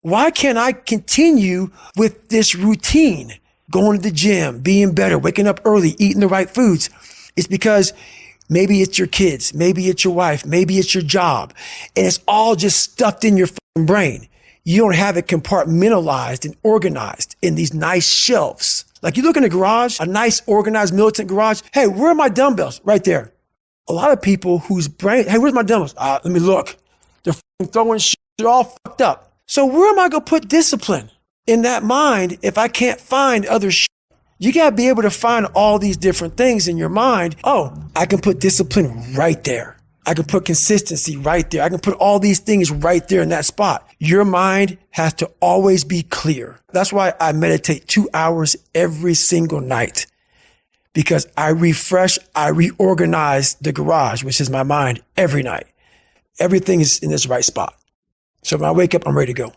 Why can't I continue with this routine? Going to the gym, being better, waking up early, eating the right foods. It's because maybe it's your kids, maybe it's your wife, maybe it's your job, and it's all just stuffed in your brain. You don't have it compartmentalized and organized in these nice shelves. Like you look in the garage, a nice organized militant garage. Hey, where are my dumbbells? Right there. A lot of people whose brain, hey, where's my dumbbells? Let me look. They're throwing shit. They're all fucked up. So where am I going to put discipline in that mind if I can't find other shit? You got to be able to find all these different things in your mind. Oh, I can put discipline right there. I can put consistency right there. I can put all these things right there in that spot. Your mind has to always be clear. That's why I meditate 2 hours every single night, because I refresh, I reorganize the garage, which is my mind, every night. Everything is in this right spot. So when I wake up, I'm ready to go.